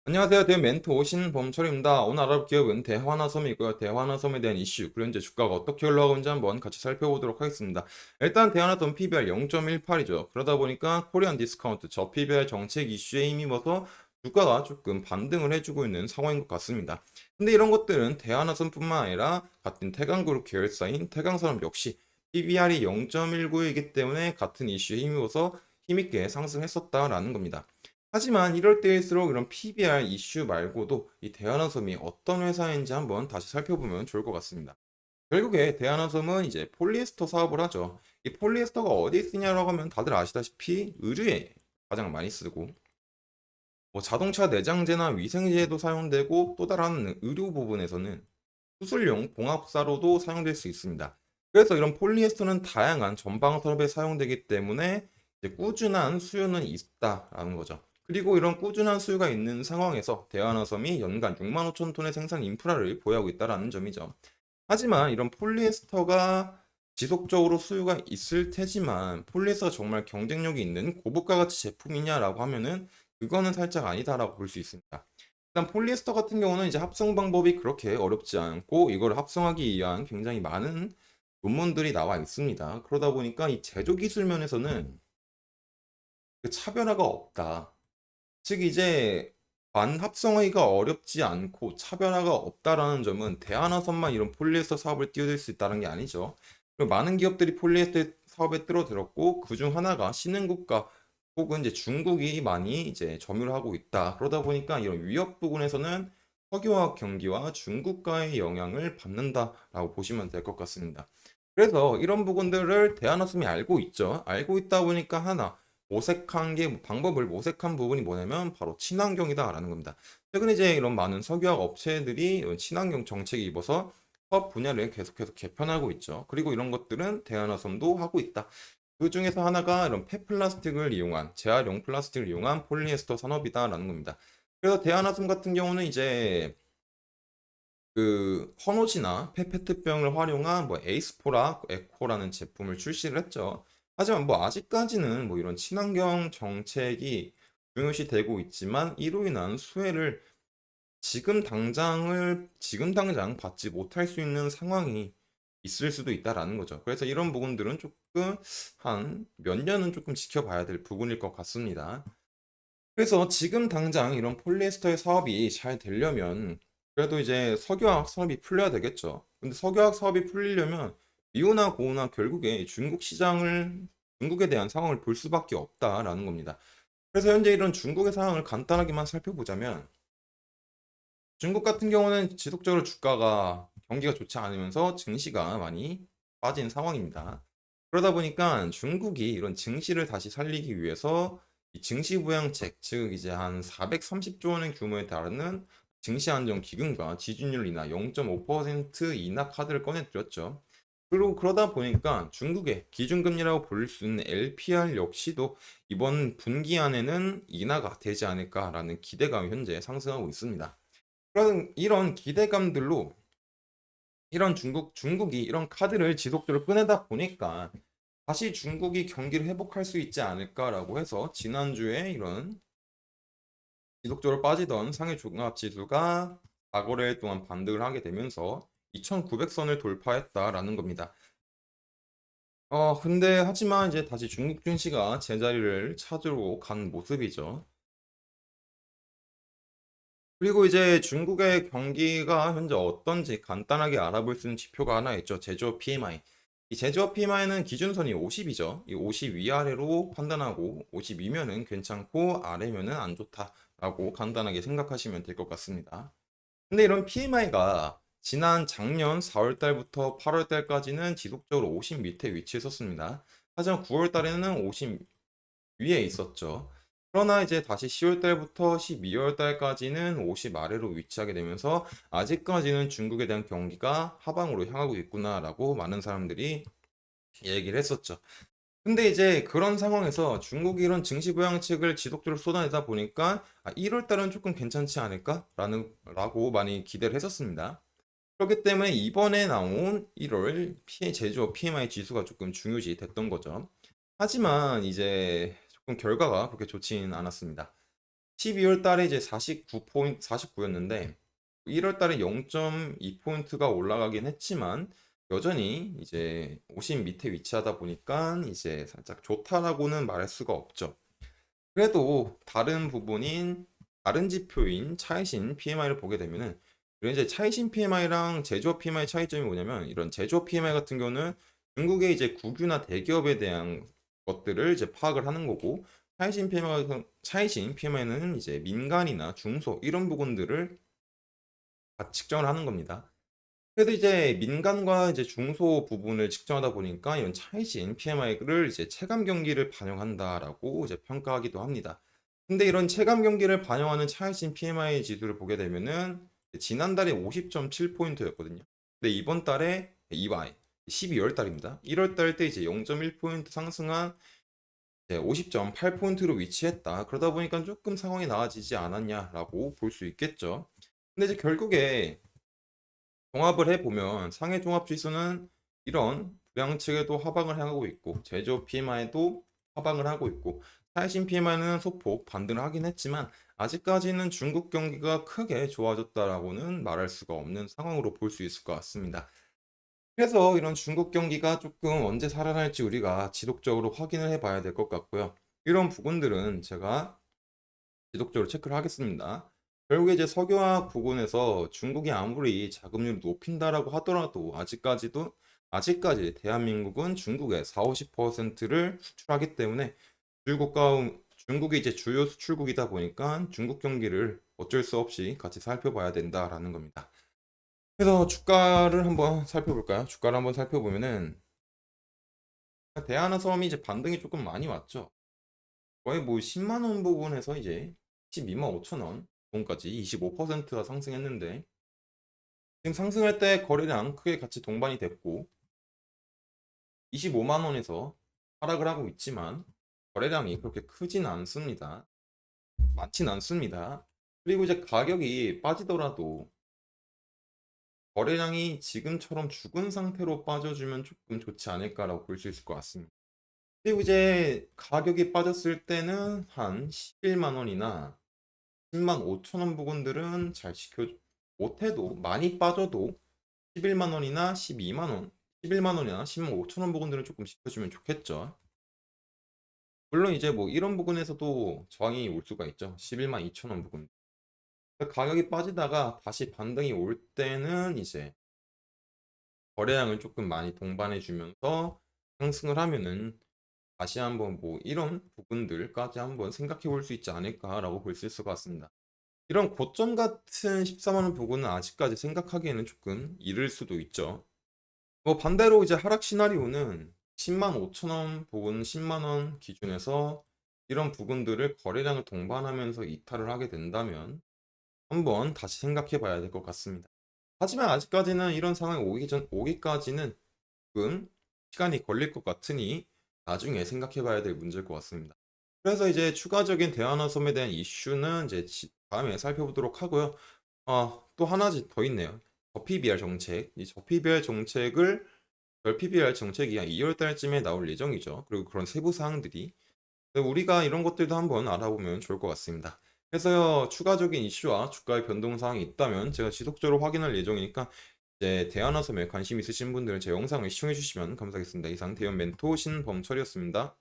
안녕하세요. 대형 멘토 신범철입니다. 오늘 알아볼 기업은 대환화섬이고요. 대환화섬에 대한 이슈, 그리고 현재 주가가 어떻게 흘러가고 있는지 한번 같이 살펴보도록 하겠습니다. 일단 대환화섬 PBR 0.18이죠. 그러다 보니까 코리안 디스카운트 저 PBR 정책 이슈에 힘입어서 주가가 조금 반등을 해주고 있는 상황인 것 같습니다. 근데 이런 것들은 대환화섬뿐만 아니라 같은 태강그룹 계열사인 태강산업 역시 PBR이 0.19이기 때문에 같은 이슈에 힘입어서 힘있게 상승했었다라는 겁니다. 하지만 이럴 때일수록 이런 PBR 이슈 말고도 이 대한항섬이 어떤 회사인지 한번 다시 살펴보면 좋을 것 같습니다. 결국에 대한항섬은 이제 폴리에스터 사업을 하죠. 이 폴리에스터가 어디 쓰냐라고 하면 다들 아시다시피 의류에 가장 많이 쓰고 뭐 자동차 내장재나 위생재에도 사용되고 또 다른 의료 부분에서는 수술용 봉합사로도 사용될 수 있습니다. 그래서 이런 폴리에스터는 다양한 전방 산업에 사용되기 때문에 이제 꾸준한 수요는 있다라는 거죠. 그리고 이런 꾸준한 수요가 있는 상황에서 대한화섬이 연간 6만 5천 톤의 생산 인프라를 보유하고 있다라는 점이죠. 하지만 이런 폴리에스터가 지속적으로 수요가 있을 테지만 폴리에스터가 정말 경쟁력이 있는 고부가 가치 제품이냐라고 하면은 그거는 살짝 아니다라고 볼 수 있습니다. 일단 폴리에스터 같은 경우는 이제 합성 방법이 그렇게 어렵지 않고 이걸 합성하기 위한 굉장히 많은 논문들이 나와 있습니다. 그러다 보니까 이 제조 기술 면에서는 그 차별화가 없다. 즉 이제 반합성하기가 어렵지 않고 차별화가 없다라는 점은 대한화선만 이런 폴리에스터 사업을 뛰어들 수 있다는 게 아니죠. 그리고 많은 기업들이 폴리에스터 사업에 뛰어들었고 그중 하나가 신흥국가 혹은 이제 중국이 많이 이제 점유를 하고 있다. 그러다 보니까 이런 위협 부분에서는 석유화학 경기와 중국과의 영향을 받는다라고 보시면 될 것 같습니다. 그래서 이런 부분들을 대한화섬이 알고 있죠. 알고 있다 보니까 하나 모색한 게 방법을 모색한 부분이 뭐냐면 바로 친환경이다라는 겁니다. 최근에 이제 이런 많은 석유화학 업체들이 이런 친환경 정책에 입어서 사업 분야를 계속해서 개편하고 있죠. 그리고 이런 것들은 대한화섬도 하고 있다. 그 중에서 하나가 이런 폐플라스틱을 이용한 재활용 플라스틱을 이용한 폴리에스터 산업이다라는 겁니다. 그래서 대한화섬 같은 경우는 이제 그 헌옷이나 페페트병을 활용한 뭐 에이스포라 에코라는 제품을 출시를 했죠. 하지만 뭐 아직까지는 뭐 이런 친환경 정책이 중요시 되고 있지만 이로 인한 수혜를 지금 당장 받지 못할 수 있는 상황이 있을 수도 있다라는 거죠. 그래서 이런 부분들은 조금 한 몇 년은 조금 지켜봐야 될 부분일 것 같습니다. 그래서 지금 당장 이런 폴리에스터의 사업이 잘 되려면 그래도 이제 석유화학 사업이 풀려야 되겠죠. 근데 석유화학 사업이 풀리려면 미우나 고우나 결국에 중국에 대한 상황을 볼 수밖에 없다라는 겁니다. 그래서 현재 이런 중국의 상황을 간단하게만 살펴보자면 중국 같은 경우는 지속적으로 주가가 경기가 좋지 않으면서 증시가 많이 빠진 상황입니다. 그러다 보니까 중국이 이런 증시를 다시 살리기 위해서 이 증시 부양책, 즉 이제 한 430조 원의 규모에 달하는 증시 안정 기금과 지준율 인하 0.5% 인하 카드를 꺼내들였죠. 그리고 그러다 보니까 중국의 기준금리라고 볼 수 있는 LPR 역시도 이번 분기 안에는 인하가 되지 않을까라는 기대감이 현재 상승하고 있습니다. 그런 이런 기대감들로 이런 중국이 이런 카드를 지속적으로 꺼내다 보니까 다시 중국이 경기를 회복할 수 있지 않을까라고 해서 지난주에 이런 지속적으로 빠지던 상해 종합 지수가 4거래일 동안 반등을 하게 되면서 2,900선을 돌파했다라는 겁니다. 근데 하지만 이제 다시 중국 증시가 제자리를 찾으러 간 모습이죠. 그리고 이제 중국의 경기가 현재 어떤지 간단하게 알아볼 수 있는 지표가 하나 있죠. 제조업 PMI. 이 제조업 PMI는 기준선이 50이죠. 이 50 위아래로 판단하고 52면은 괜찮고 아래면은 안 좋다라고 간단하게 생각하시면 될 것 같습니다. 근데 이런 PMI가 지난 작년 4월 달부터 8월 달까지는 지속적으로 50 밑에 위치했었습니다. 하지만 9월 달에는 50 위에 있었죠. 그러나 이제 다시 10월 달부터 12월 달까지는 50 아래로 위치하게 되면서 아직까지는 중국에 대한 경기가 하방으로 향하고 있구나라고 많은 사람들이 얘기를 했었죠. 근데 이제 그런 상황에서 중국이 이런 증시 부양책을 지속적으로 쏟아내다 보니까 1월 달은 조금 괜찮지 않을까라고 많이 기대를 했었습니다. 그렇기 때문에 이번에 나온 1월 제조업 PMI 지수가 조금 중요시 됐던 거죠. 하지만 이제 조금 결과가 그렇게 좋지는 않았습니다. 12월 달에 이제 49포인트, 49였는데 1월 달에 0.2포인트가 올라가긴 했지만 여전히 이제 50 밑에 위치하다 보니까 이제 살짝 좋다라고는 말할 수가 없죠. 그래도 다른 지표인 차이신 PMI를 보게 되면은 이런 이제 차이신 PMI랑 제조업 PMI 차이점이 뭐냐면 이런 제조업 PMI 같은 경우는 중국의 이제 국유나 대기업에 대한 것들을 이제 파악을 하는 거고 차이신 PMI는 이제 민간이나 중소 이런 부분들을 다 측정을 하는 겁니다. 그래서 이제 민간과 이제 중소 부분을 측정하다 보니까 이런 차이신 PMI를 이제 체감 경기를 반영한다라고 이제 평가하기도 합니다. 근데 이런 체감 경기를 반영하는 차이신 PMI 지수를 보게 되면은 지난달에 50.7포인트였거든요. 근데 이번 달에 12월 달입니다. 1월 달 때 이제 0.1포인트 상승한 50.8포인트로 위치했다. 그러다 보니까 조금 상황이 나아지지 않았냐라고 볼 수 있겠죠. 근데 이제 결국에 종합을 해보면 상해 종합지수는 이런 부양측에도 하방을 하고 있고 제조 PMI도 하방을 하고 있고 사신 PMI는 소폭 반등을 하긴 했지만 아직까지는 중국 경기가 크게 좋아졌다라고는 말할 수가 없는 상황으로 볼 수 있을 것 같습니다. 그래서 이런 중국 경기가 조금 언제 살아날지 우리가 지속적으로 확인을 해봐야 될 것 같고요. 이런 부분들은 제가 지속적으로 체크를 하겠습니다. 결국에 이제 석유화학 부분에서 중국이 아무리 자금률을 높인다라고 하더라도 아직까지 대한민국은 중국의 4, 50%를 수출하기 때문에 중국이 이제 주요 수출국이다 보니까 중국 경기를 어쩔 수 없이 같이 살펴봐야 된다라는 겁니다. 그래서 주가를 한번 살펴볼까요? 주가를 한번 살펴보면은 대한화섬이 이제 반등이 조금 많이 왔죠. 거의 뭐 10만 원 부분에서 이제 12만 5천 원 부분까지 25%가 상승했는데 지금 상승할 때 거래량 크게 같이 동반이 됐고 25만 원에서 하락을 하고 있지만 거래량이 그렇게 크진 않습니다. 많진 않습니다. 그리고 이제 가격이 빠지더라도 거래량이 지금처럼 죽은 상태로 빠져주면 조금 좋지 않을까라고 볼 수 있을 것 같습니다. 그리고 이제 가격이 빠졌을 때는 한 11만 원이나 10만 5천 원 부분들은 잘 못해도 많이 빠져도 11만 원이나 12만 원, 11만 원이나 10만 5천 원 부분들은 조금 지켜주면 좋겠죠. 물론 이제 뭐 이런 부분에서도 저항이 올 수가 있죠. 11만 2천 원 부분. 가격이 빠지다가 다시 반등이 올 때는 이제 거래량을 조금 많이 동반해 주면서 상승을 하면은 다시 한번 뭐 이런 부분들까지 한번 생각해 볼 수 있지 않을까라고 볼 수 있을 것 같습니다. 이런 고점 같은 14만 원 부분은 아직까지 생각하기에는 조금 이를 수도 있죠. 뭐 반대로 이제 하락 시나리오는 10만 5천 원 부분 10만 원 기준에서 이런 부분들을 거래량을 동반하면서 이탈을 하게 된다면 한번 다시 생각해 봐야 될 것 같습니다. 하지만 아직까지는 이런 상황이 오기까지는 조금 시간이 걸릴 것 같으니 나중에 생각해 봐야 될 문제일 것 같습니다. 그래서 이제 추가적인 대한화섬에 대한 이슈는 이제 다음에 살펴보도록 하고요. 또 하나 더 있네요. 저PBR 정책. 이 저PBR 정책을 별 PBR 정책이 한 2월 달쯤에 나올 예정이죠. 그리고 그런 세부 사항들이 우리가 이런 것들도 한번 알아보면 좋을 것 같습니다. 그래서 추가적인 이슈와 주가의 변동 사항이 있다면 제가 지속적으로 확인할 예정이니까 이제 대한화섬에 관심 있으신 분들은 제 영상을 시청해 주시면 감사하겠습니다. 이상 대연 멘토 신범철이었습니다.